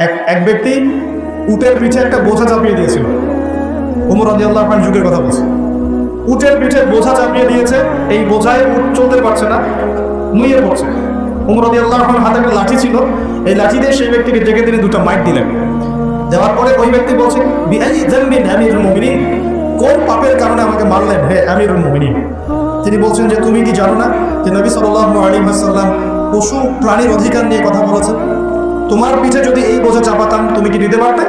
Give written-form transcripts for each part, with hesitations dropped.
এক ব্যক্তি উটের পিঠে একটা বোঝা চাপিয়ে দিয়েছিল। ওমর রাদিয়াল্লাহু আনহু যুগের কথা বলছে। উটের পিঠে বোঝা চাপিয়ে দিয়েছে, এই বোঝায় উট চলতে পারছে না, নুয়ে পড়ছে। ওমর রাদিয়াল্লাহু আনহুর হাতে একটা লাঠি ছিল, এই লাঠি দিয়ে সেই ব্যক্তিকে ডেকে তিনি দুটো মাইট দিলেন। দেওয়ার পরে ওই ব্যক্তি বলছেন, বিআই যামবিন আমিরুল মুমিনিন, কোন পাপের কারণে আমাকে মারলেন হে আমিরুল মুমিনিন? তিনি বলছেন যে তুমি কি জানো না যে নবী সাল্লাল্লাহু আলাইহি ওয়াসাল্লাম পশু প্রাণীর অধিকার নিয়ে কথা বলেছেন? তোমার পিঠে যদি এই বোঝা চাপাতাম তুমি কি নিতে পারতে?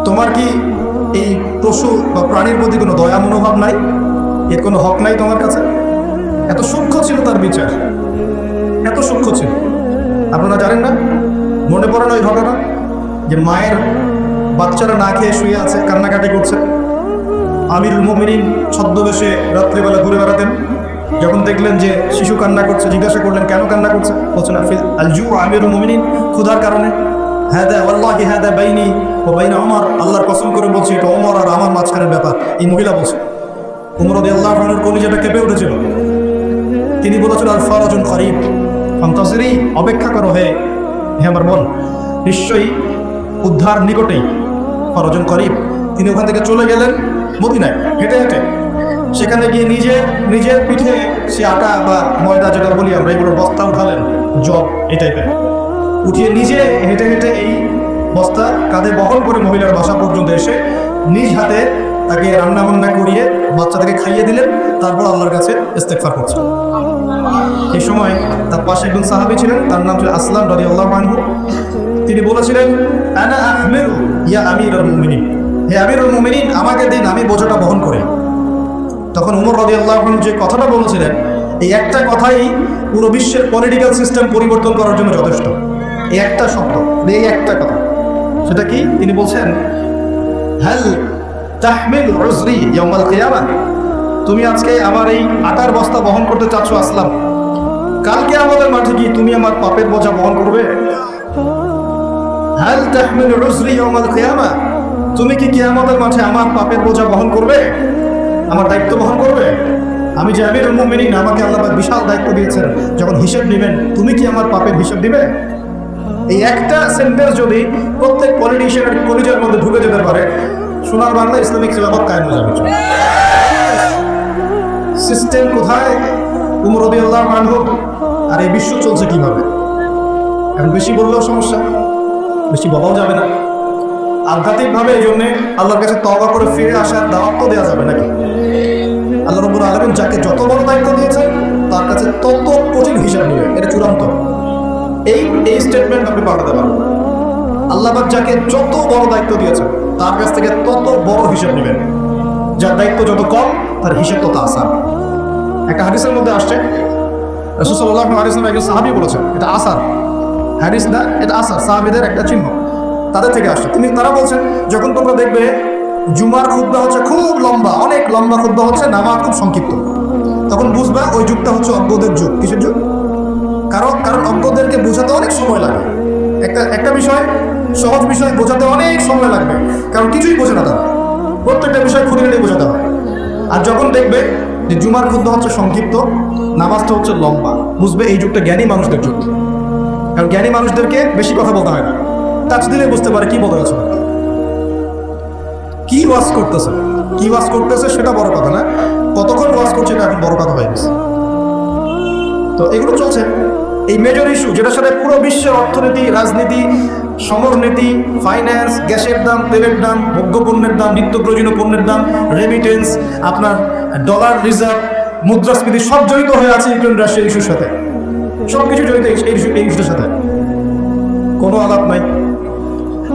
তোমার কি এই পশু বা প্রাণীর প্রতি কোনো দয়া মনোভাব নাই? এর কোনো হক নাই তোমার কাছে? এত সূক্ষ্ম ছিল তার বিচার, এত সূক্ষ্ম ছিল। আপনারা জানেন না, মনে পড়ে না ওই ঘটনা যে মায়ের বাচ্চারা না খেয়ে শুয়ে আছে, কান্নাকাটি করছে। আমিরুল মুমিনিন ছদ্মবেশে রাত্রিবেলা ঘুরে বেড়াতেন। যখন দেখলেন যে শিশু কান্না করছে, জিজ্ঞাসা করলেন কেন কান্না করছে? বলছেন আল জু আমিরুল মুমিনিন, ক্ষুধার কারণে। হাদা ওয়াল্লাহি হাদা বাইনি ওয়া বাইনা ওমর, আল্লাহর কসম করে বলছি এটা ওমর আর আমার মাঝখানের ব্যাপার। এই মহিলা বলছে। ওমর রাদিয়াল্লাহু আনহুর কলিজাটা কেঁপে উঠেছিল। তিনি বলেছেন আল ফারাজুন করিব ফান্তাসিরি, অপেক্ষা করো হে আমার বোন, নিশ্চয়ই উদ্ধার নিকটেই। ফারাজুন করিব। তিনি ওখান থেকে চলে গেলেন মদিনায় হেঁটে হেঁটে। সেখানে গিয়ে নিজের পিঠে সে আটা বা ময়দা যেটা বলি আমরা, এগুলোর বস্তা উঠালেন, জব এই টাইপের উঠিয়ে নিজে হেঁটে হেঁটে এই বস্তা কাঁধে বহন করে মহিলার বাসা পর্যন্ত এসে নিজ হাতে তাকে রান্না বান্না করিয়ে বাচ্চাটাকে খাইয়ে দিলেন। তারপর আল্লাহর কাছে ইস্তেগফার করছেন। এই সময় তার পাশে একজন সাহাবী ছিলেন, তার নাম ছিল আসলাম রাদিয়াল্লাহু আনহু। তিনি বলেছিলেন, আনা আহমিলু ইয়া আমিরুল মুমিনিন, হে আমিরুল মুমিনিন আমাকে দিন, আমি বোঝাটা বহন করি। তখন ওমর রাদিয়াল্লাহু আনহু যে কথাটা বলেছিলেন, এই একটা কথাই পুরো বিশ্বের পলিটিক্যাল সিস্টেম পরিবর্তন করার জন্য যথেষ্ট। এই একটা শব্দ, এই একটা কথা। সেটা কি? তিনি বলছেন, হাল তাহমিল উজরি ইয়াউমাল কিয়ামা, তুমি আজকে আমার এই আটার বস্তা বহন করতে চাচ্ছ আসলাম, কালকে আমাদের মাঠে কি তুমি আমার পাপের বোঝা বহন করবে? হাল তাহমিল উজরি ইয়াউমাল কিয়ামা, তুমি কি কিয়ামতের মাঠে আমার পাপের বোঝা বহন করবে, আমার দায়িত্ব বহন করবে? আমি যে আমিরুল মুমিনিন, আমাকে আল্লাহ পাক বিশাল দায়িত্ব দিয়েছেন, যখন হিসেব নেবেন তুমি কি আমার পাপের হিসেব দিবে? এই একটা সেন্টেন্স যদি প্রত্যেক পলিটিশিয়ানের কলিজার মধ্যে ঢুকে যেতে পারে, সোনার বাংলা ইসলামিক খেলাফত কায়েম হয়ে যাবে। সিস্টেম কোথায়? ওমর রাদিয়াল্লাহু আনহু। আর এই বিশ্ব চলছে কিভাবে? এখন বেশি বললেও সমস্যা, বেশি বলাও যাবে না। আধ্যাত্মিকভাবে এই জন্যে আল্লাহর কাছে তওবা করে ফিরে আসার দাওয়াত তো দেওয়া যাবে নাকি? আল্লাহ রাব্বুল আলামিন যাকে যত বড় দায়িত্ব দিয়েছেন তার কাছে তত কঠিন হিসাব নেবে, এটা চূড়ান্ত। এই স্টেটমেন্ট আপনি পাঠাতে পারেন। আল্লাহ পাক যাকে যত বড় দায়িত্ব দিয়েছেন তার কাছ থেকে তত বড় হিসাব নেবেন। যার দায়িত্ব যত কম তার হিসাব তত আসান। একটা হাদিসের মধ্যে আসছে, রাসূল সাল্লাল্লাহু আলাইহি ওয়াসাল্লাম একজন সাহাবী বলেছেন, এটা আসার হাদিস না, এটা আসার, সাহাবীদের একটা চিহ্ন, তাদের থেকে আসছে। তারা বলছেন, যখন তোমরা দেখবে জুমার খুতবা হচ্ছে খুব লম্বা, অনেক লম্বা খুতবা হচ্ছে, নামাজ খুব সংক্ষিপ্ত, তখন বুঝবা ওই যুগটা হচ্ছে অজ্ঞদের যুগ। কিসের যুগ? কারণ অজ্ঞদেরকে বোঝাতে অনেক সময় লাগে। একটা বিষয়, সহজ বিষয় বোঝাতে অনেক সময় লাগবে, কারণ কিছুই বোঝে না তারা, প্রত্যেকটা বিষয় খুঁটিনাটি বোঝাতে হয়। আর যখন দেখবে যে জুমার খুতবা হচ্ছে সংক্ষিপ্ত, নামাজটা হচ্ছে লম্বা, বুঝবে এই যুগটা জ্ঞানী মানুষদের যুগ। কারণ জ্ঞানী মানুষদেরকে বেশি কথা বলতে হয় না, টাচ দিলে বুঝতে পারে কি বলতে আছে, কি ওয়াজ করতেছে সেটা বড় কথা না, কতক্ষণ ওয়াজ করছে এটা এখন বড় কথা হয়ে গেছে। তো এগুলো চলছে, এই মেজর ইস্যু যেটার সাথে পুরো বিশ্বের অর্থনীতি, রাজনীতি, সমরনীতি, ফাইন্যান্স, গ্যাসের দাম, তেলের দাম, ভোগ্যপণ্যের দাম, নিত্য প্রয়োজনীয় পণ্যের দাম, রেমিটেন্স, আপনার ডলার রিজার্ভ, মুদ্রাস্ফীতি, সব জড়িত হয়ে আছে ইউক্রেন রাশিয়ার ইস্যুর সাথে। সব কিছু জড়িত এই ইস্যুর সাথে, কোনো আলাপ নাই।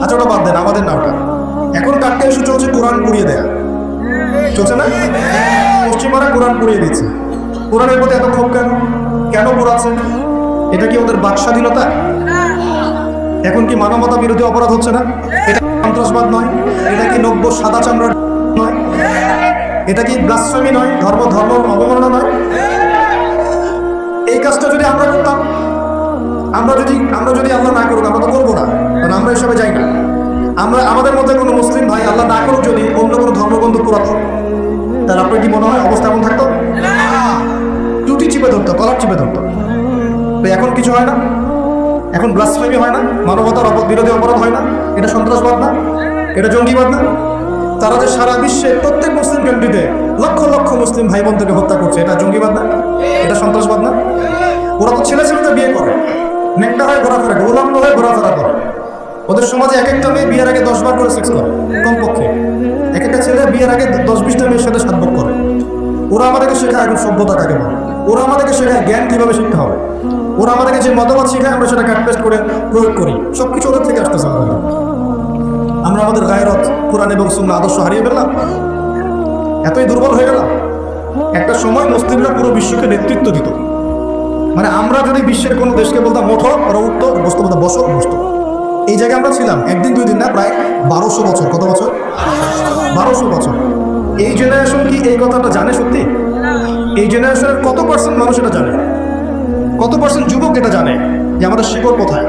আচ্ছা ওটা বাদ দেন, আমাদের না ওটা। এখন কাটতে ইস্যু চলছে কোরআন পুড়িয়ে দেয়া, চলছে না? পশ্চিমারা কোরআন পুড়িয়ে দিচ্ছে। কোরআনের প্রতি এত ক্ষোভ কেন পোড়াচ্ছে? এটা কি ওদের বাক স্বাধীনতা? এখন কি মানবতা বিরোধী অপরাধ হচ্ছে না? এটা সন্ত্রাসবাদ নয়? এটা কি নব্য সাদা চামড়া নয়? এটা কি ব্লাসফেমি নয়? ধর্ম অবমাননা নয়? এই কাজটা যদি আমরা করতাম, আমরা যদি আল্লাহ না করুক, আমরা তো করবো না, কারণ আমরা এসবে যাই না। আমাদের মধ্যে কোনো মুসলিম ভাই আল্লাহ না করুক যদি অন্য কোনো ধর্মগ্রন্থ পুরাতো, তাহলে আপনার কি মনে হয় অবস্থা এমন থাকতো? টুটি চিপে ধরতো, কলার চিপে ধরতো। এখন কিছু হয় না, এখন ব্লাসফেমি হয় না, মানবতার বিরোধী অপরাধ হয় না? এটা সন্ত্রাসবাদ না? এটা জঙ্গিবাদ না? তারা যে সারা বিশ্বে প্রত্যেক মুসলিম কান্ট্রিতে লক্ষ লক্ষ মুসলিম ভাই বোনদেরকে হত্যা করছে, এটা জঙ্গিবাদ না? এটা সন্ত্রাসবাদ না? ওরা তো ছেলে ছেলেতে বিয়ে করে, নেকটা হয়ে ঘোরাফেরা করে, উলঙ্গ হয়ে ঘোরাফেরা করে। ওদের সমাজে এক একটা মেয়ে বিয়ের আগে 10 বার করে সেক্স করে কমপক্ষে। এক একটা ছেলে বিয়ের আগে 10-20টা মেয়ের সাথে সাতভোগ করে। ওরা আমাদেরকে শেখায় এখন সভ্যতা কাকে বলে, ওরা আমাদেরকে শেখায় জ্ঞান কিভাবে শিখতে হবে, ওরা আমাদেরকে যে মতবাদ শেখায় আমরা সেটা কাটপেস্ট করে প্রয়োগ করি। সবকিছু ওদের থেকে আসতেছে। আমরা আমাদের গায়রত, কোরআন এবং সুন্নাহ আদর্শ হারিয়ে ফেললাম, এতই দুর্বল হয়ে গেলাম। একটা সময় মুসলিমরা পুরো বিশ্বকে নেতৃত্ব দিত। মানে আমরা যদি বিশ্বের কোনো দেশকে বলতাম ওঠো, ওরা উঠতো, বসতো, বলতাম বসো, বসতো। এই জায়গায় আমরা ছিলাম একদিন 2 দিন না, প্রায় 1200 বছর। কত বছর? 1200 বছর। এই জেনারেশন কি এই কথাটা জানে সত্যি? এই জেনারেশনের কত পার্সেন্ট মানুষ এটা জানে? কত পার্সেন্ট যুবক এটা জানে যে আমাদের শিকড় কোথায়?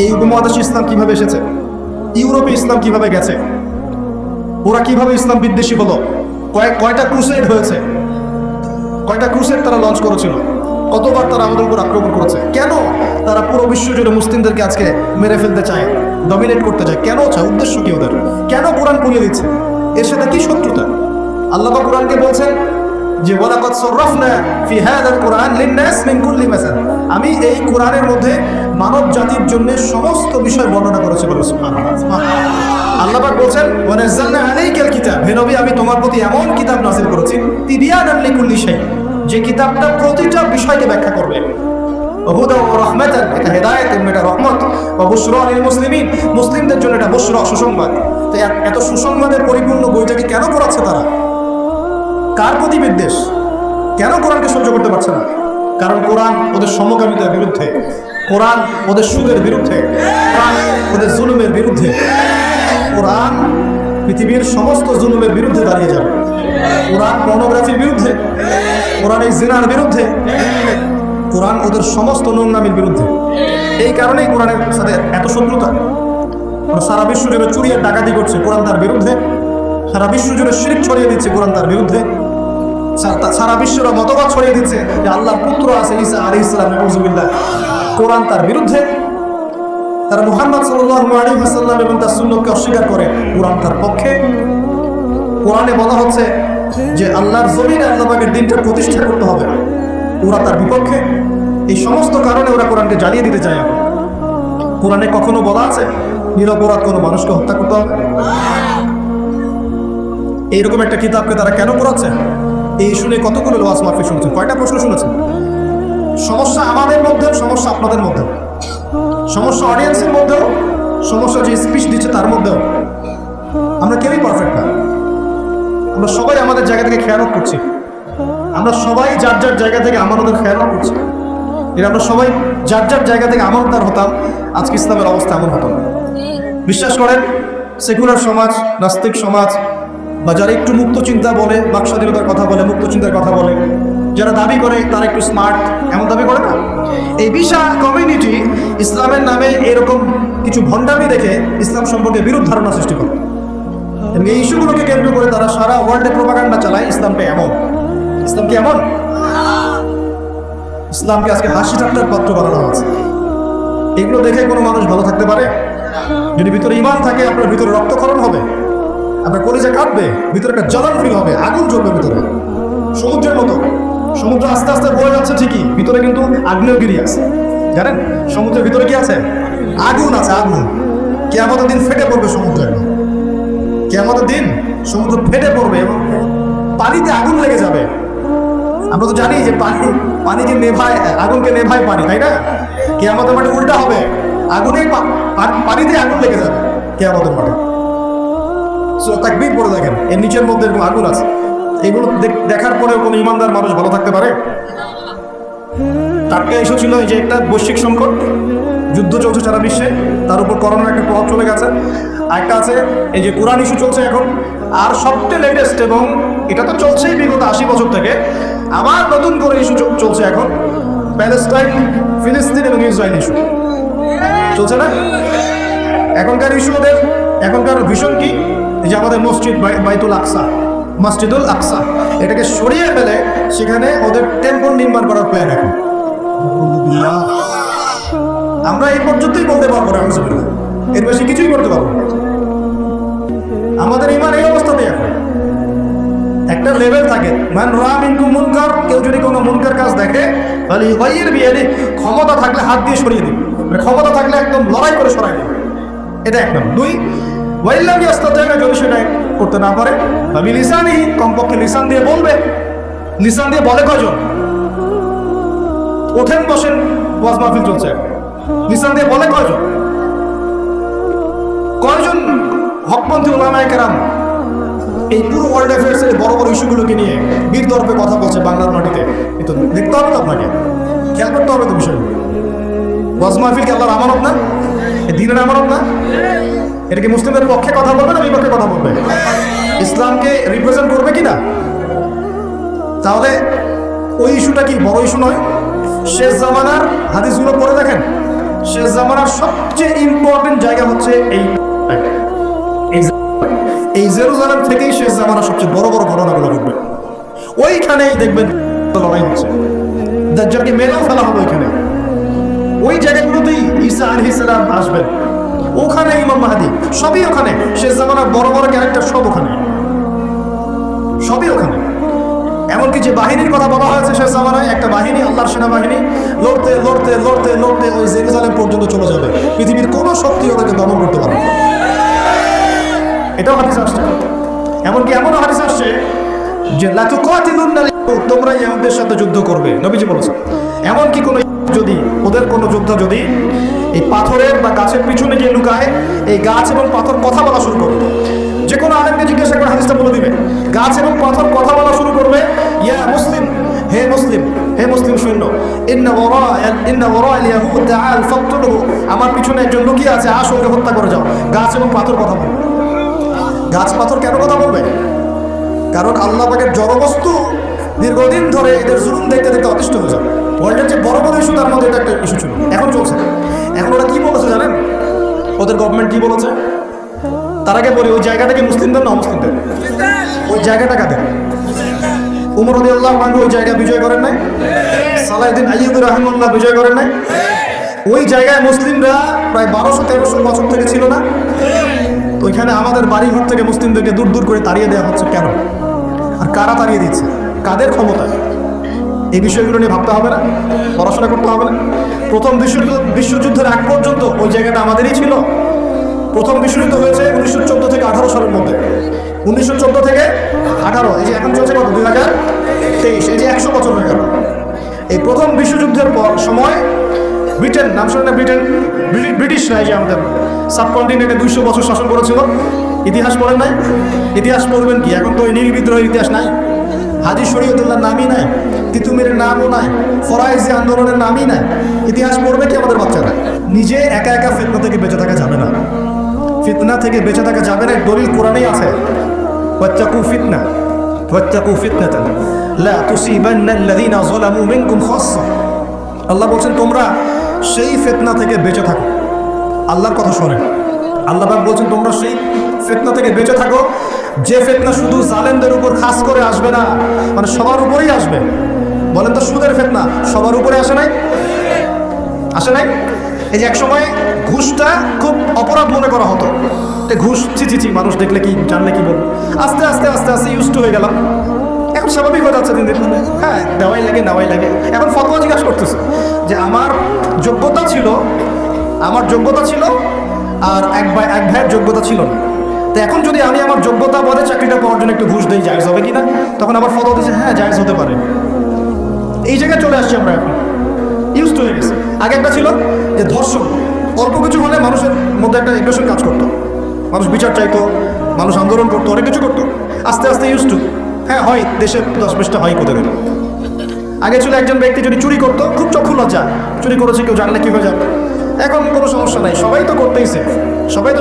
এই উপমহাদেশে ইসলাম কিভাবে এসেছে, ইউরোপে ইসলাম কিভাবে গেছে, ওরা কিভাবে ইসলাম বিদ্বেষী হলো, কয়টা ক্রুসেড হয়েছে, কয়টা ক্রুসেড তারা লঞ্চ করেছিল, কতবার তারা আমাদের উপর আক্রমণ করেছে। কেন তারা পুরো বিশ্ব জুড়ে মুসলিমদেরকে আজকে মেরে ফেলতে চায়, ডমিনেট করতে চায়? কেন চায়? উদ্দেশ্য কি ওদের? কেন কোরআন পুড়িয়ে দিচ্ছে? এর সাথে কি শত্রুতা? আল্লাহ পাক কোরআনকে বলছেন যে ওয়ালাকাদ সাররাফনা ফি হাযাল কুরআন লিন-নাস মিন কুল্লি মাসাল। আমি এই কোরআনের মধ্যে মানব জাতির জন্য সমস্ত বিষয় বর্ণনা করেছি। বলে সুবহানাল্লাহ। আল্লাহ পাক বলছেন ওয়া নাযালনা আলাইকাল কিতাব, হে নবী আমি তোমার প্রতি এমন কিতাব নাযিল করেছি তিবিয়ানান লিকুল্লি শাই, যে কিতাবটা প্রতিটা বিষয়কে ব্যাখ্যা করবে। হুদা ওয়া রাহমাতান, এটা হেদায়েত এবং এটা রহমত। ওয়া বুশরা লিল মুসলিমিন, মুসলিমদের জন্য এটা বুশরা, সুসংবাদ। তো এত সুসংবাদের পরিপূর্ণ বইটাকে কেন পড়াচ্ছে তারা? কার প্রতি বিদ্বেষ? কেন কোরআনকে সহ্য করতে পারছে না? কারণ কোরআন ওদের সমকামিতার বিরুদ্ধে, কোরআন ওদের সুদের বিরুদ্ধে, কোরআন ওদের জুলুমের বিরুদ্ধে। কোরআন পৃথিবীর সমস্ত জুলুমের বিরুদ্ধে দাঁড়িয়ে যাবে। কোরআন পর্নোগ্রাফির বিরুদ্ধে, কোরআন এই জিনার বিরুদ্ধে, কোরআন ওদের সমস্ত নোংরামির বিরুদ্ধে। এই কারণেই কোরআনের সাথে এত শত্রুতা। সারা বিশ্ব জুড়ে চুরি আর ডাকাতি করছে, কোরআন তার বিরুদ্ধে। সারা বিশ্ব জুড়ে শিরক ছড়িয়ে দিচ্ছে, কোরআন তার বিরুদ্ধে। সারা বিশ্বের মতবাদ ছড়িয়ে দিচ্ছে যে আল্লাহর পুত্র আছে ঈসা আলাইহিস সালাম, নাউযুবিল্লাহ, কোরআন তার বিরুদ্ধে। তারা মুহাম্মদ সাল্লাল্লাহু আলাইহি ওয়াসাল্লাম এবং তার সুন্নাতকে অস্বীকার করে, কোরআন তার পক্ষে। কোরআনে বলা হচ্ছে যে আল্লাহর জমিনে আল্লাহ পাকের দিনটা প্রতিষ্ঠা করতে হবে, ওরা তার বিপক্ষে। এই সমস্ত কারণে ওরা কোরআনকে জ্বালিয়ে দিতে চায়। কোরআনে কখনো বলা আছে নিরপরাধ কোনো মানুষকে হত্যা করতে হবে? এইরকম একটা কিতাবকে তারা কেন পড়াচ্ছে? এই শুনে কতগুলো ওয়াজ মাহফিল শুনেছেন, কয়টা প্রশ্ন শুনেছেন? সমস্যা আমাদের মধ্যেও, সমস্যা আপনাদের মধ্যেও, সমস্যা অডিয়েন্সের মধ্যেও, সমস্যা যে স্পিচ দিচ্ছে তার মধ্যেও। আমরা কেউই পারফেক্ট না। আমরা সবাই আমাদের জায়গা থেকে খেয়ানত করছি, আমরা সবাই যার যার জায়গা থেকে আমাদের খেয়ানত করছি। এটা আমরা সবাই যার যার জায়গা থেকে আমানতদার হতাম, আজকে ইসলামের অবস্থা এমন হতো না। বিশ্বাস করেন, সেকুলার সমাজ, নাস্তিক সমাজ, বা যারা একটু মুক্ত চিন্তা বলে, বাকস্বাধীনতার কথা বলে, মুক্ত চিন্তার কথা বলে, যারা দাবি করে তারা একটু স্মার্ট, এমন দাবি করে না। এই বিশাল কমিউনিটি ইসলামের নামে এরকম কিছু ভণ্ডামি দেখে ইসলাম সম্পর্কে বিরূপ ধারণা সৃষ্টি করে। এই ইস্যুগুলোকে কেন্দ্র করে তারা সারা ওয়ার্ল্ডে প্রোপাগান্ডা চালায় ইসলামটা এমন। ইসলাম কি এমন? ইসলামকে আজকে হাসি ঠাট্টার পাত্র বানানো হয়েছে। এগুলো দেখে কোনো মানুষ ভালো থাকতে পারে? যদি ভিতরে ঈমান থাকে, আপনার ভিতরে রক্তক্ষরণ হবে, আপনার কলিজা কাঁপবে, ভিতরে একটা জ্বলন ফিল হবে, আগুন জ্বলবে ভিতরে, সমুদ্রের মতো। সমুদ্র আস্তে আস্তে বয়ে যাচ্ছে ঠিকই, ভিতরে কিন্তু আগ্নেয়গিরি আছে। জানেন সমুদ্রের ভিতরে কি আছে? আগুন আছে, আগুন। কিয়ামতের দিন ফেটে পড়বে সমুদ্র, কিয়ামতের দিন সমুদ্র ফেটে পড়বে এবং পানিতে আগুন লেগে যাবে। আমরা তো জানি যে পানিকে নেভায়, আগুনকে নেভায় পানি, তাই না? কিয়ামতের মাঠে উল্টা হবে, আগুনেই পানিতে আগুন লেগে যাবে কিয়ামতের মাঠে। তাকবীর পড়ে দেখেন, এর নিচের মধ্যে এরকম আগুন আছে। এগুলো দেখার পরেও কোনো ইমানদার মানুষ ভালো থাকতে পারে? টাটকা ইস্যু ছিল এই যে একটা বৈশ্বিক সংকট, যুদ্ধ চলছে সারা বিশ্বে, তার উপর করোনার একটা প্রভাব চলে গেছে। আরেকটা আছে এই যে কোরআন ইস্যু চলছে এখন। আর সবচেয়ে লেটেস্ট, এবং এটা তো চলছেই বিগত 80 বছর থেকে, আবার নতুন করে ইস্যু চলছে এখন, প্যালেস্টাইন, ফিলিস্তিন এবং ইসরায়েল ইস্যু চলছে না? এখনকার ইস্যু ওদের, এখনকার ভীষণ কি, এই যে আমাদের মসজিদ বাইতুল আকসা, মসজিদুল আকসা, এটাকে সরিয়ে ফেলে সেখানে ওদের টেম্পল নির্মাণ করার প্ল্যান এখন। আমরা এই পর্যন্তই বলতে পারবো না, এর বেশি কিছুই করতে পারবো না। আমাদের ইমান এই অবস্থাতেই এখন একটা লেভেল থাকে, মান রা মিনকুম মুনকার, কেউ যদি কোনো মুনকার কাজ দেখে তাহলে ইউগাইয়ির বিয়াদি, ক্ষমতা থাকলে হাত দিয়ে সরিয়ে দিবে, মানে ক্ষমতা থাকলে একদম লড়াই করে সরাই দিবে। এটা এক নম্বর। দুই, ওয়াইল্লাম ইয়াস্তাতি'না, যদি সেটা করতে না পারে আমি লিসানিহি, কমপক্ষে লিসান দিয়ে বলবে। লিসান দিয়ে বলে কয়জন? ওঠেন বসেন ওয়াজ মাহফিল চলছে, লিসান দিয়ে বলে কয়জন? কয়জন হকপন্থী উলামায়ে কেরাম এই পুরো ওয়ার্ল্ড অ্যাফেয়ার্স এর বড় বড় ইস্যুগুলোকে নিয়ে বীর দর্পে কথা বলছে বাংলার মাটিতে? কিন্তু দেখতে হবে তো, আপনাকে খেয়াল করতে হবে তো বিষয়গুলো। ওয়াজ মাহফিল কি আল্লাহর আমানত না? দিনের আমানত না? এটা কি মুসলিমের পক্ষে কথা বলবে না বিপক্ষে কথা বলবে? ইসলামকে রিপ্রেজেন্ট করবে কি না? তাহলে ওই ইস্যুটা কি বড় ইস্যু নয়? শেষ জামানার হাদিসগুলো পড়ে দেখেন, শেষ জামানার সবচেয়ে ইম্পর্টেন্ট জায়গা হচ্ছে এই জেরুজালেম থেকেই শেষ জামানার সবচেয়ে বড় বড় ঘটনাগুলো ঘটবে। ওইখানেই দেখবেন লড়াই হচ্ছে, দাজ্জালকে মেরেও ফেলা হবে ওইখানে। ওই জায়গাগুলোতেই ঈসা আলাইহিস সালাম আসবেন, ওখানে ইমাম মাহদী, সবই ওখানে। শেষ জামানার বড় বড় ক্যারেক্টার সব ওখানে, সবই ওখানে। এমনকি যে বাহিনীর কথা বলা হয়েছে শেষ জামানায়, একটা বাহিনী, আল্লাহর সেনাবাহিনী লড়তে লড়তে লড়তে লড়তে ওই জেরুজালেম পর্যন্ত চলে যাবে, পৃথিবীর কোনো শক্তি ওদেরকে দমন করতে পারবে না। এটাও হাদিস আসছে। এমনকি এমনও হাদিস আসছে যে লা তুকাতিলুন্না, তোমরা ইহুদদের সাথে যুদ্ধ করবে, নবীজি বলেছেন। এমনকি কোনো যদি ওদের কোনো যোদ্ধা যদি এই পাথরের বা গাছের পিছনে গিয়ে লুকায়, এই গাছ এবং পাথর কথা বলা শুরু করবে, যে কোনো আলেমকে জিজ্ঞাসা করে হাদিসটা বলে দিবে, গাছ এবং পাথর কথা বলা শুরু করবে, ইয়া মুসলিম, হে মুসলিম, হে মুসলিম সৈন্য, ইন্না ওয়ারা'আল ইয়াহুদ তাআল ফাকতুলহু, আমার পিছনে একজন লুকিয়ে আছে, আসো ওকে হত্যা করে যাও। গাছ এবং পাথর কথা বলবে। গাছ পাথর কেন কথা বলবে? কারণ আল্লাহ পাকের জড়বস্তু দীর্ঘদিন ধরে এদের জুলুম দেখতে দেখতে অতিষ্ঠ হয়ে যাবে। ওয়ার্ল্ডের যে বড় বড় ইস্যু, তার মধ্যে এটা একটা ইস্যু ছিল, এখন চলছে। এখন ওরা কি বলেছে জানেন? ওদের গভর্নমেন্ট কি বলেছে? তার আগে বলি, ওই জায়গাটাকে মুসলিমদের না অমুসলিমদের? ওই জায়গাটা কাদের? উমর রাদিয়াল্লাহু আনহু ওই জায়গা বিজয় করেন নাই? সালাহউদ্দিন আইয়ুবী রাহিমাহুল্লাহ বিজয় করেন নাই? ওই জায়গায় মুসলিমরা প্রায় 1200-1300 বছর থেকে ছিল না? ওইখানে আমাদের বাড়ি ঘর থেকে মুসলিমদেরকে দূর দূর করে তাড়িয়ে দেওয়া হচ্ছে কেন? আর কারা তাড়িয়ে দিচ্ছে? কাদের ক্ষমতা? এই বিষয়গুলো নিয়ে ভাবতে হবে না? পড়াশোনা করতে হবে না? প্রথম বিশ্বযুদ্ধের আগ পর্যন্ত ওই জায়গাটা আমাদেরই ছিল। প্রথম বিশ্বযুদ্ধ হয়েছে 1914 থেকে 18 সালের মধ্যে। 1914 থেকে 18, এই যে এখন চলছে কত, 2023, এই যে 100 বছর হয়ে গেল। এই প্রথম বিশ্বযুদ্ধের পর সময় ব্রিটেন, নাম শুনে না? ব্রিটিশরা এই যে আমাদের সাবকন্টিনেন্টে 200 বছর শাসন করেছিল। ইতিহাস পড়েন নাই? ইতিহাস পড়বেন কি? এখন তো ওই নীল বিদ্রোহের ইতিহাস নাই, হাজী শরীয়তুল্লাহর নামই নাই, তিতুমিরের নামও নাই, ফরাইজি আন্দোলনের নামই নাই। ইতিহাস পড়বে কি আমাদের বাচ্চারা? নিজে একা একা ফিতনা থেকে বেঁচে থাকা যাবে না। ফিতনা থেকে বেঁচে থাকা যাবে না, দলিল কোরআনেই আছে, ওয়াত্তাকু ফিতনা ওয়াত্তাকু ফিতনাতান লা তুসিবান্নাল্লাযীনা যালামু মিনকুম খাসসা। আল্লাহ বলছেন তোমরা সেই ফিতনা থেকে বেঁচে থাকো। আল্লাহর কথা শোনেন, আল্লাহ পাক বলছেন তোমরা সেই ফিতনা থেকে বেঁচে থাকো, যে ফিতনা শুধু জালেমদের উপর খাস করে আসবে না, মানে সবার উপরেই আসবে। বলেন তো, সুদের ফিতনা সবার উপরে আসে নাই? আসে নাই? এই যে এক সময় ঘুষটা খুব অপরাধ মনে করা হতো, ঘুষ চিচি মানুষ দেখলে কি জানলে কি বলবো, আস্তে আস্তে আস্তে আস্তে ইউজ টু হয়ে গেলাম। এখন স্বাভাবিক হয়ে যাচ্ছে দিন দিন, হ্যাঁ দেওয়াই লাগে নেওয়াই লাগে। এখন ফতোয়া জিজ্ঞাসা করতেছে যে আমার যোগ্যতা ছিল আর এক ভাইয়ের যোগ্যতা ছিল না, তো এখন যদি আমি আমার যোগ্যতা বলে চাকরিটা পাওয়ার জন্য একটু ঘুষ দিই, জায়েজ হবে কিনা? তখন আবার ফতোয়া দিচ্ছে হ্যাঁ জায়েজ হতে পারে। এই জায়গায় চলে আসছি আমরা, এখন ইউজ টু হয়ে গেছে। আগে একটা ছিল যে ধর্ষণ, অল্প কিছু হলে মানুষের মধ্যে একটা এগ্রেশন কাজ করতো, মানুষ বিচার চাইতো, মানুষ আন্দোলন করতো, অনেক কিছু করতো। আস্তে আস্তে ইউজ টু, হ্যাঁ হয়, দেশে 10-20টা হয় কোথায় গেল। আগে ছিল একজন ব্যক্তি যদি চুরি করতো খুব চক্ষু লজ্জা, চুরি করেছে কেউ জানলে কি হয়ে যাবে। এখন কোনো সমস্যা নাই, সবাই তো করতেইছে, সবাই তো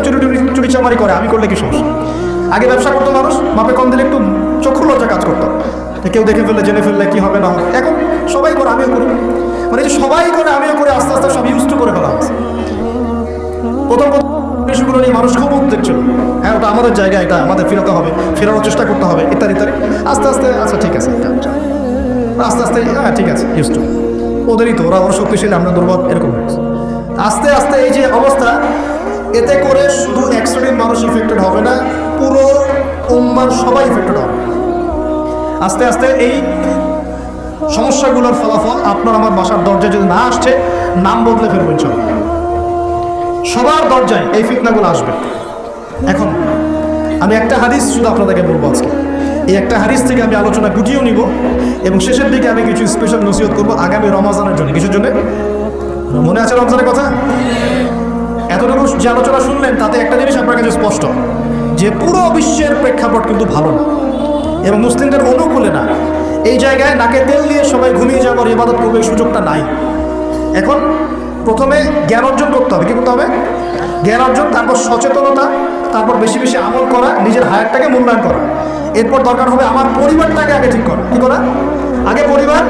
চুরি চামারি করে, আমি করলে কি সমস্যা? আগে ব্যবসা করতো মানুষ, মাপে কম দিলে একটু চক্ষু লজ্জা কাজ করতো, কেউ দেখে ফেললে জেনে ফেললে কি হবে না হবে। এখন সবাই করে, আমিও করি, মানে যে সবাই করে আমিও করে, আস্তে আস্তে সব ইউজ টু করে ফেলা হচ্ছে। প্রথম বিষয়গুলো নিয়ে মানুষ খুব উদ্বেগ ছিল, হ্যাঁ ওটা আমাদের জায়গা, এটা আমাদের ফেরাতে হবে, ফেরানোর চেষ্টা করতে হবে, ইত্যাদি ইত্যাদি। আস্তে আস্তে আচ্ছা ঠিক আছে, আস্তে আস্তে হ্যাঁ ঠিক আছে, ইউজ টু, ওদেরই তো, ওরা শক্তিশালী, আমরা দুর্বল, এরকম হয়েছে। আস্তে আস্তে এই যে অবস্থা, এতে করে শুধু এক শ্রেণীর মানুষ ইফেক্টেড হবে না, পুরো উম্মার সবাই ইফেক্টেড হবে। আস্তে আস্তে এই সমস্যাগুলোর ফলাফল আপনার আমার বাসার দরজায় যদি না আসছে, নাম বদলে ফেলবো ইনশাআল্লাহ। সবার দরজায় এই ফিতনাগুলো আসবে। এখন আমি একটা হাদিস শুধু আপনাদেরকে বলবো আজকে। এই একটা হাদিস থেকে আমি আলোচনা গুটিয়েও নিব এবং শেষের দিকে আমি কিছু স্পেশাল নসিহত করবো আগামী রমজানের জন্য। কিছুর জন্য মনে আছে রমজানের কথা? এতটুকু যে আলোচনা শুনলেন তাতে একটা জিনিস আপনার কাছে স্পষ্ট, যে পুরো বিশ্বের প্রেক্ষাপট কিন্তু ভালো না এবং মুসলিমদের অনুকূলে না। এই জায়গায় নাকে তেল দিয়ে সবাই ঘুমিয়ে যাওয়ার ইবাদত করবে এই সুযোগটা নাই। এখন প্রথমে জ্ঞান অর্জন করতে হবে। কী করতে হবে? জ্ঞান অর্জন, তারপর সচেতনতা, তারপর বেশি বেশি আমল করা, নিজের হায়াতটাকে মূল্যায়ন করা। এরপর দরকার হবে আমার পরিবারটাকে আগে ঠিক করা। কী করা? আগে পরিবার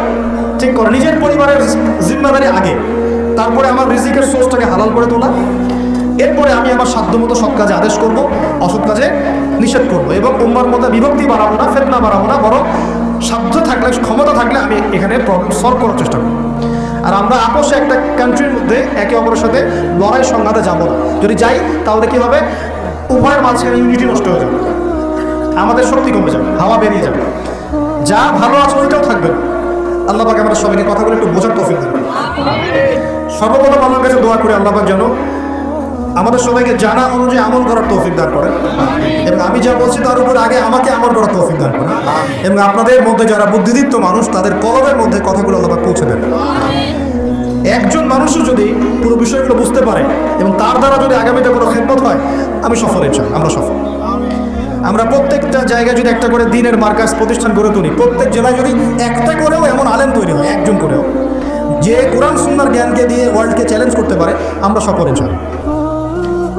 ঠিক করা, নিজের পরিবারের জিম্মাদারি আগে, তারপরে আমার রিজিকের সোর্সটাকে হালাল করে তোলা। এরপরে আমি আমার সাধ্যমতো সৎ কাজে আদেশ করব, অসৎ কাজে নিষেধ করব এবং উম্মার মধ্যে বিভক্তি বাড়াবো না, ফিতনা বাড়াবো না, বরং সাধ্য থাকলে, ক্ষমতা থাকলে আমি এখানে প্রবলেম সলভ করার চেষ্টা করব। আর আমরা আপোষে একটা কান্ট্রির মধ্যে একে অপরের সাথে লড়াই সংঘাতে যাব না। যদি যাই তাহলে কী হবে? উভয়ের মাঝখানে ইউনিটি নষ্ট হয়ে যাবে, আমাদের শক্তি কমে যাবে, হাওয়া বেরিয়ে যাবে, যা ভালো আছে ওইটাও থাকবে না। আল্লাহ পাক আমাদের সবাইকে কথাগুলো একটু বোঝার তৌফিক দেবেন। সর্বপ্রথম আল্লাহর কাছে দোয়া করে আল্লাহ পাক যেন আমাদের সবাইকে জানা অনুযায়ী আমল করার তৌফিক দান করেন এবং আমি যা বলছি তার উপর আগে আমাকে আমল করার তৌফিক দান করেন এবং আপনাদের মধ্যে যারা বুদ্ধিদীপ্ত মানুষ তাদের কলমের মধ্যে কথাগুলো আল্লাহ পাক পৌঁছে দেন। একজন মানুষও যদি পুরো বিষয়গুলো বুঝতে পারে এবং তার দ্বারা যদি আগামীতে কোনো খেদমত হয়, আমি সফল, ইনশাআল্লাহ আমরা সফল। আমরা প্রত্যেকটা জায়গায় যদি একটা করে দ্বীনের মার্কাজ প্রতিষ্ঠান গড়ে তুলি, প্রত্যেক জেলায় যদি একটা করেও এমন আলেম তৈরি হয়, একজন করেও, যে কোরআন সুন্নাহর জ্ঞানকে দিয়ে ওয়ার্ল্ডকে চ্যালেঞ্জ করতে পারে, আমরা সফল ইনশাআল্লাহ।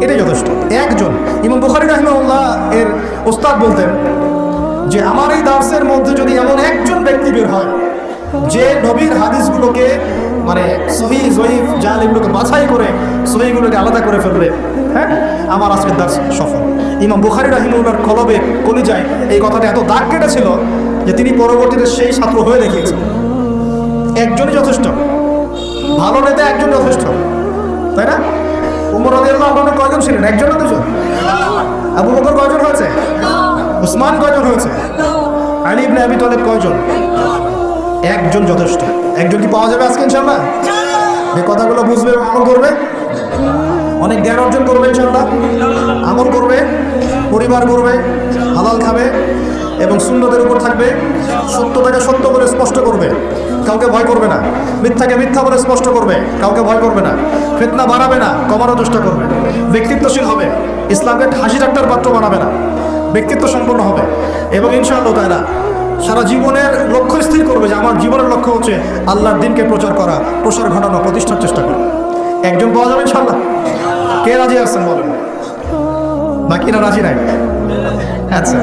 এটাই যথেষ্ট। একজন। ইমাম বুখারী রাহিমাহুল্লাহ এর ওস্তাদ বলতেন যে আমার এই দার্সের মধ্যে যদি এমন একজন ব্যক্তি বের হয় যে নবীর হাদিসগুলোকে মানে সহিহ জয়ীফ জাল এগুলোকে বাছাই করে সহিহগুলোকে আলাদা করে ফেলবে, হ্যাঁ, আমার আজকের দার্স সফল। ইমাম বুখারী রাহিমাহুল্লাহর কলবে কলিজায় এই কথাটা এত দাগ কেটেছিল যে তিনি পরবর্তীতে সেই ছাত্র হয়ে দেখিয়েছেন। একজনই যথেষ্ট, ভালো নেতা একজন যথেষ্ট, তাই না? উমর রাদিয়াল্লাহু আনহু কয়জন ছিলেন? একজন না দুজন? আবু বকর কয়জন হয়েছে? উসমান কয়জন হয়েছে? আলী ইবনে আবি তালেব কয়জন? একজন যথেষ্ট। একজন কি পাওয়া যাবে আজকে ইনশাআল্লাহ? এই কথাগুলো বুঝবে এবং আমল করবে, অনেক জ্ঞান অর্জন করবে ইনশাআল্লাহ, আমল করবে, পরিবার করবে, হালাল খাবে এবং সুন্নতের উপর থাকবে, সত্যটাকে সত্য বলে স্পষ্ট করবে, কাউকে ভয় করবে না, মিথ্যাকে মিথ্যা বলে স্পষ্ট করবে, কাউকে ভয় করবে না, ফিতনা বাড়াবে না, কমানোর চেষ্টা করবে, ব্যক্তিত্বশীল হবে, ইসলামকে হাসি ঠাট্টার পাত্র বানাবে না, ব্যক্তিত্ব সম্পন্ন হবে এবং ইনশাআল্লাহ তাআলা সারা জীবনের লক্ষ্য স্থির করবে যে আমার জীবনের লক্ষ্য হচ্ছে আল্লাহর দ্বীনকে প্রচার করা, প্রসার ঘটানো, প্রতিষ্ঠার চেষ্টা করা। একজন পাওয়া যাবে ইনশাআল্লাহ? কে রাজি আছেন বলেন? বাকিরা রাজি নাই? আচ্ছা,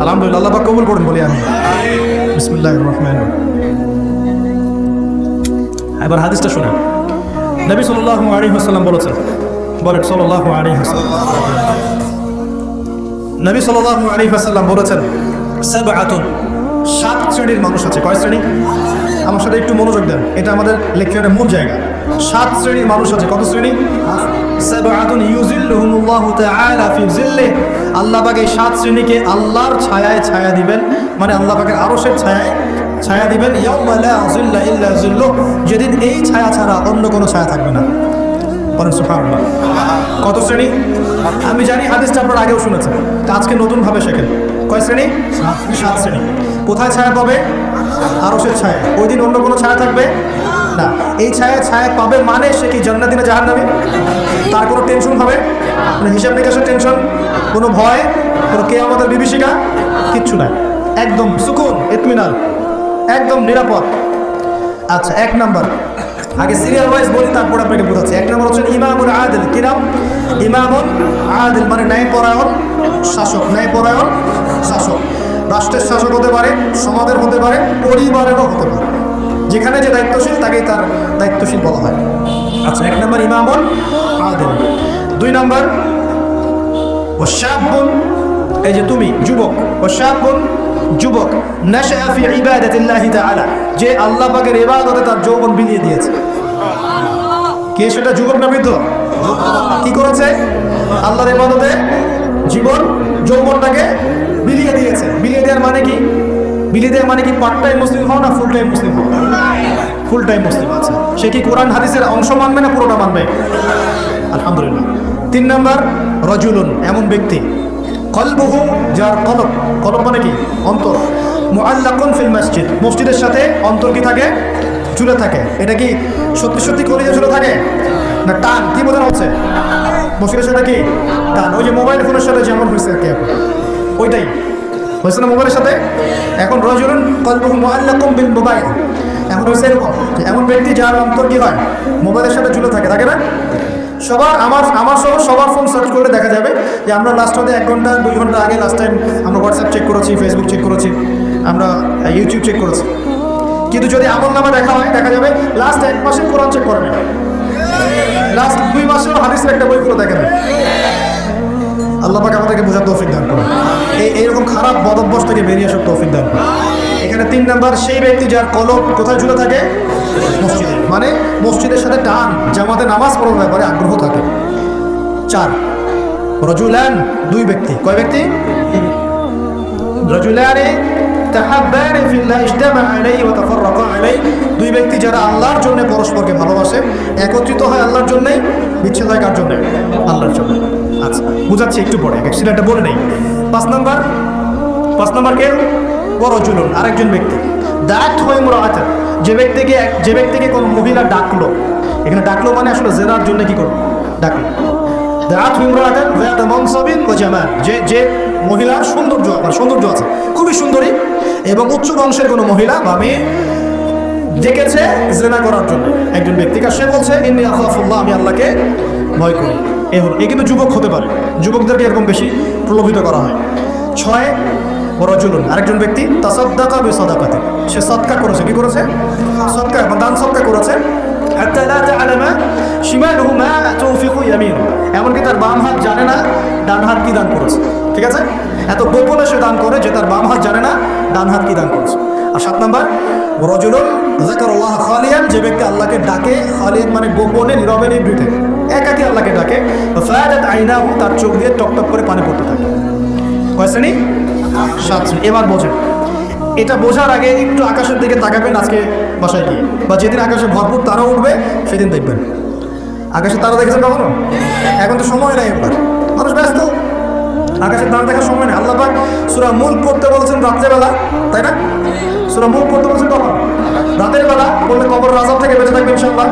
আলহামদুলিল্লাহ, আল্লাহ পাক কবুল করুন বলি আমি। বিসমিল্লাহির রহমানির রহিম। এবার হাদিসটা শুনেন। নবী সাল্লাল্লাহু আলাইহি ওয়াসাল্লাম বলেছেন, বলেন সাল্লাল্লাহু আলাইহি ওয়াসাল্লাম, নবী সাল্লাল্লাহু আলাইহি ওয়াসাল্লাম বলেছেন, সাবআতুন, 7 শ্রেণীর মানুষ আছে। কয় শ্রেণী? আমার সাথে একটু মনোযোগ দেন, এটা আমাদের লেকচারের মূল জায়গা। 7 শ্রেণীর মানুষ আছে। কত শ্রেণী? সাবআতুন ইউযিল্লুহুমুল্লাহু তাআলা ফি যিল্লিহি, আল্লাহ পাক এই 7 শ্রেণীকে আল্লাহর ছায়ায় ছায়া দিবেন, মানে আল্লাহ পাকের আরশের ছায়ায় ছায়া দিবেন। ইয়াউমা লা যিল্লা ইল্লা যিল্লুহ, যেদিন এই ছায়া ছাড়া অন্য কোনো ছায়া থাকবে না। বলেন সুবহানাল্লাহ। কত শ্রেণী? আমি জানি হাদিসটা আপনারা আগেও শুনেছেন, আজকে নতুনভাবে শেখেন। কয় শ্রেণী? 7 শ্রেণী। কোথায় ছায়া পাবে? আরশের ছায়া। ওই দিন অন্য কোনো ছায়া থাকবে না। এই ছায়া ছায়া পাবে মানে সে কি জান্নাতি না জাহান্নামী? তার কোনো টেনশন হবে? মানে হিসাব নিকাশের টেনশন, কোনো ভয়, কোনো কিয়ামতের বিভীষিকা কিচ্ছু নাই। একদম সুকুন, ইতমিনান, একদম নিরাপদ। আচ্ছা, 1 নাম্বার, আগে সিরিয়াল ওয়াইজ বলি তারপর আপনাকে বোঝাচ্ছি। 1 নাম্বার হচ্ছে ইমামুল আদিল। কি নাম? ইমামুল আদিল, মানে ন্যায়পরায়ণ শাসক। ন্যায়পরায়ণ শাসক, রাষ্ট্রের শাসক হতে পারে, সমাজের হতে পারে, পরিবারেরও হতে পারে। যেখানে যে দায়িত্বশীল তাকেই তার দায়িত্বশীল বলা হয়। আচ্ছা, 1 নাম্বার ইমামুল আদিল। 2 নাম্বার ওয়াশাবুন, এই যে তুমি যুবক, ওয়াশাবুন যুবক, নাশআ ফি ইবাদাতিল্লাহি তাআলা, যে আল্লাহ পাকের ইবাদতে তার যৌবন বিলিয়ে দিয়েছে। কে সেটা? যুবক না বৃদ্ধ? কি করেছে? আল্লাহর ইবাদতে জীবন যৌবনটাকে বিলিয়ে দিয়েছে। বিলিয়ে দেওয়ার মানে কি? বিলিয়ে দেওয়ার মানে কি পার্ট টাইম মুসলিম হও না ফুল টাইম মুসলিম হও? ফুল টাইম মুসলিম। আছে সে কি কোরআন হাদিসের অংশ মানবে না পুরোটা মানবে? আলহামদুলিল্লাহ। 3 নাম্বার, রাজুলুন, এমন ব্যক্তি কলবুহু, যার কলব, কলব মানে কি? অন্তর, মুআল্লাকুন ফিল মসজিদ, মসজিদের সাথে অন্তর কি থাকে? ঝুলে থাকে। এটা কি সত্যি সত্যি কলিজা ঝুলে থাকে না টান? কি বোঝানো হচ্ছে? মসজিদের সাথে কি টান? ওই যে মোবাইল ফোনের সাথে যেমন হয়েছে আর কি, ওইটাই হয়েছে না মোবাইলের সাথে। এখন রাজুলুন কলবুহু মুআল্লাকুন বিল মোবাইল, এখন হয়েছে এরকম এমন ব্যক্তি যার অন্তর কি হয়? মোবাইলের সাথে ঝুলে থাকে, থাকে না? সবার আমার সহ সবার ফোন সার্চ করলে দেখা যাবে যে আমরা লাস্ট হতে 1 ঘন্টা 2 ঘন্টা আগে লাস্ট টাইম আমরা হোয়াটসঅ্যাপ চেক করেছি, ফেসবুক চেক করেছি, আমরা ইউটিউব চেক করেছি। কিন্তু যদি আমল নামা দেখা হয়, দেখা যাবে লাস্ট 1 মাসে কোরআন চেক করে না, লাস্ট 2 মাসেও হাদিসের একটা বই করে দেখেন। আল্লাহ পাক আমাদেরকে বোঝার তৌফিক দান করুন, এইরকম খারাপ বদ অভ্যাস থেকে বেরিয়ে আসার তৌফিক দান করুন। এখানে 3 নাম্বার, সেই ব্যক্তি যার কলব কোথায় ঝুলে থাকে? মসজিদে, মানে মসজিদের সাথে টান, জামাতে নামাজ পড়ার ব্যাপারে আগ্রহ থাকে। 4 রাজুলান, 2 ব্যক্তি। কয় ব্যক্তি? রাজুলানে তাহাব্বানি ফিল্লাহ ইজতামা আলাইহি ওয়া তাফাররাকা আলাইহি, 2 ব্যক্তি যারা আল্লাহর জন্য পরস্পরকে ভালোবাসে, একত্রিত হয় আল্লাহর জন্য, বিচ্ছেদ হয় কার জন্য? আল্লাহর জন্য। আচ্ছা, বুঝাচ্ছি একটু পরে, সেটা বলে নেই। 5 নাম্বার কে? রাজুলুন, আরেকজন ব্যক্তি দাআত ওয়া ইমরাআত, যে ব্যক্তিকে কোন মহিলা ডাকলো, এখানে ডাকলো মানে আসলে জেনার জন্য কি করলো? ডাকলো। দাআত ওয়া ইমরাআত যাত মানসাবিন ওয়া জামাল, যে মহিলার সৌন্দর্য আছে, খুবই সুন্দরী এবং উচ্চ বংশের কোনো মহিলা বা মেয়ে ডেকেছে জেনা করার জন্য একজন ব্যক্তিকে। সে বলছে ইন্নী আখাফুল্লাহ, আমি আল্লাহকে ভয় করি। এ কিন্তু যুবক হতে পারে, যুবকদেরকে এরকম বেশি প্রলোভিত করা হয়। 6 রাজুলুন, আরেকজন ব্যক্তি তাসাদ্দাকা বিসাদাকাতিন, সে সদকা করেছে। কি করেছে? সদকা বা দান সদকা করেছে। হাত্তা লা তা'লামা শিমালুহু মা তুনফিকু ইয়ামিনু, এমনকি তার বাম হাত জানে না ডান হাত কি দান করেছে। ঠিক আছে, এত গোপনে সে দান করে যে তার বাম হাত জানে না ডান হাত কি দান করেছে। আর 7 নাম্বার, রাজুলুন যাকারাল্লাহ খালিয়ান, যে ব্যক্তি আল্লাহকে ডাকে, খালিয়ান মানে গোপনে, নীরবে, নিভৃতে, একাকী আল্লাহকে ডাকে। ফায়াদাত আইনাহু, তার চোখ দিয়ে টকটক করে পানি পড়তে থাকে। কয় শ্রেণী? 7 শ্রেণী। এবার বোঝেন, এটা বোঝার আগে একটু আকাশের দিকে তাকাবেন আজকে বাসায় গিয়ে, বা যেদিন আকাশে ভরপুর তারা উঠবে সেদিন দেখবেন। আকাশে তারা দেখেছেন কখনো? এখন তো সময় নেই, এবার মানুষ ব্যস্ত, আকাশের তারা দেখার সময় নেই। আল্লাহ পাক সূরা মুলক পড়তে বলেছেন রাত্রেবেলা, তাই না? সূরা মুলক পড়তে বলেছেন কখন? রাতের বেলা বললে কবরের আযাব থেকে বেঁচে থাকবে ইনশাআল্লাহ।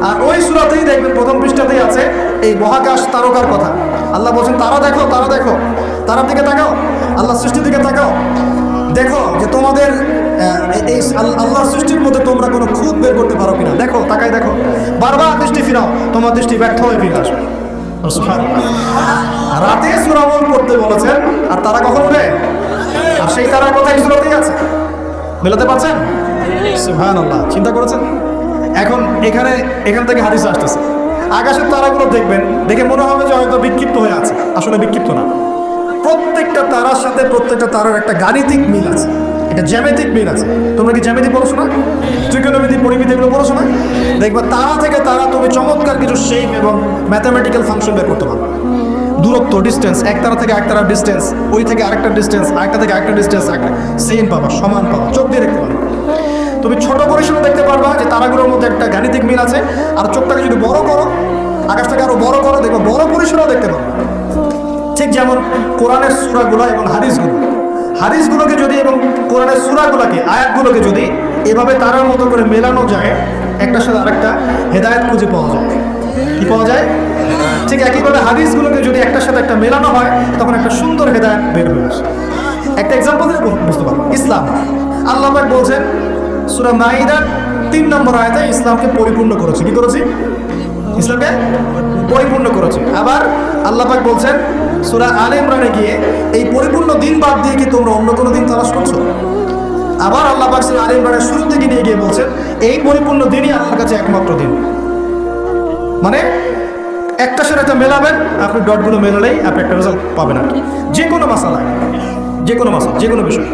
আর ওই সূরাতেই দেখবেন প্রথম পৃষ্ঠাতেই আছে এই মহাকাশ তারকার কথা। আল্লাহ বলছেন তারা দেখো, তারা দেখো, তারার দিকে তাকাও, আল্লাহ সৃষ্টির দিকে তাকাও, দেখো যে তোমাদের এই আল্লাহর সৃষ্টির মধ্যে তোমরা কোনো খুঁত বের করতে পারো কিনা। দেখো, তাকাই দেখো, বারবার দৃষ্টি ফিরাও, তোমার দৃষ্টি ব্যর্থ হয়ে ফিরে আসবে। রাতে সূরা মুলক পড়তে বলেছেন, আর তারা কখন উঠে? আর সেই তারার কথা এই সূরাতেই আছে। মেলাতে পারছেন? সুবহানাল্লাহ, চিন্তা করেছেন? এখন এখান থেকে হাদিস আসতেছে, আকাশের তারাগুলো দেখবেন, দেখে মনে হবে যে হয়তো বিক্ষিপ্ত হয়ে আছে, আসলে বিক্ষিপ্ত না। প্রত্যেকটা তারার সাথে প্রত্যেকটা তারার একটা গাণিতিক মিল আছে, এটা জ্যামিতিক মিল আছে। তোমরা কি জ্যামিতি পড়ছো না? ত্রিকোণমিতি, পরিমিতি এগুলো পড়ছো না? দেখবা তারা থেকে তারা তুমি চমৎকার কিছু শেপ এবং ম্যাথামেটিক্যাল ফাংশন বের করতে পারবে। দূরত্ব, ডিস্টেন্স, এক তারা থেকে এক তারার ডিস্টেন্স, ওই থেকে আরেকটা ডিস্টেন্স, আরেকটা থেকে আরেকটা ডিস্টেন্স, সেম পাবা, সমান পাবা, চোখ দিয়ে দেখতে পারবা। তুমি ছোট পরিসরে দেখতে পারবা যে তারাগুলোর মধ্যে একটা গাণিতিক মিল আছে। আর চোখটাকে যদি বড় করো, আকাশটাকে আরো বড় করো, দেখবে বড় পরিসরেও দেখতে পারবা। ঠিক যেমন কোরআনের সূরাগুলো এবং হাদিসগুলোকে যদি এবং কোরআনের সূরাগুলোকে, আয়াতগুলোকে যদি এভাবে তারার মতো করে মেলানো যায়, একটার সাথে আরেকটা, হেদায়েত খুঁজে পাওয়া যায়। কি পাওয়া যায়? ঠিক একইভাবে হাদিসগুলোকে যদি একটার সাথে একটা মেলানো হয়, তখন একটা সুন্দর হেদায়েত বের হয়ে আসে। একটা এক্সাম্পল দিয়ে বুঝতে পারবো। ইসলাম, আল্লাহ পাক বলছেন সূরা মাইদার 3 নম্বর আয়াতে ইসলামকে পরিপূর্ণ করেছে। কি করেছি? ইসলামকে পরিপূর্ণ করেছে। আবার আল্লাহ পাক বলছেন সূরা আলে ইমরানে গিয়ে, এই পরিপূর্ণ দিন বাদ দিয়ে কি তোমরা অন্য কোনো দিন তালাশ করছো? আবার আল্লাহ পাক সূরা আলে ইমরানের শুরুর দিকে নিয়ে গিয়ে বলছেন এই পরিপূর্ণ দিনই আল্লাহর কাছে একমাত্র দিন। মানে একটার সাথে একটা মেলাবেন, আপনি ডটগুলো মেলালেই আপনি একটা রেজাল্ট পাবেন। আর যে কোনো মাসালায়, যে কোনো বিষয়।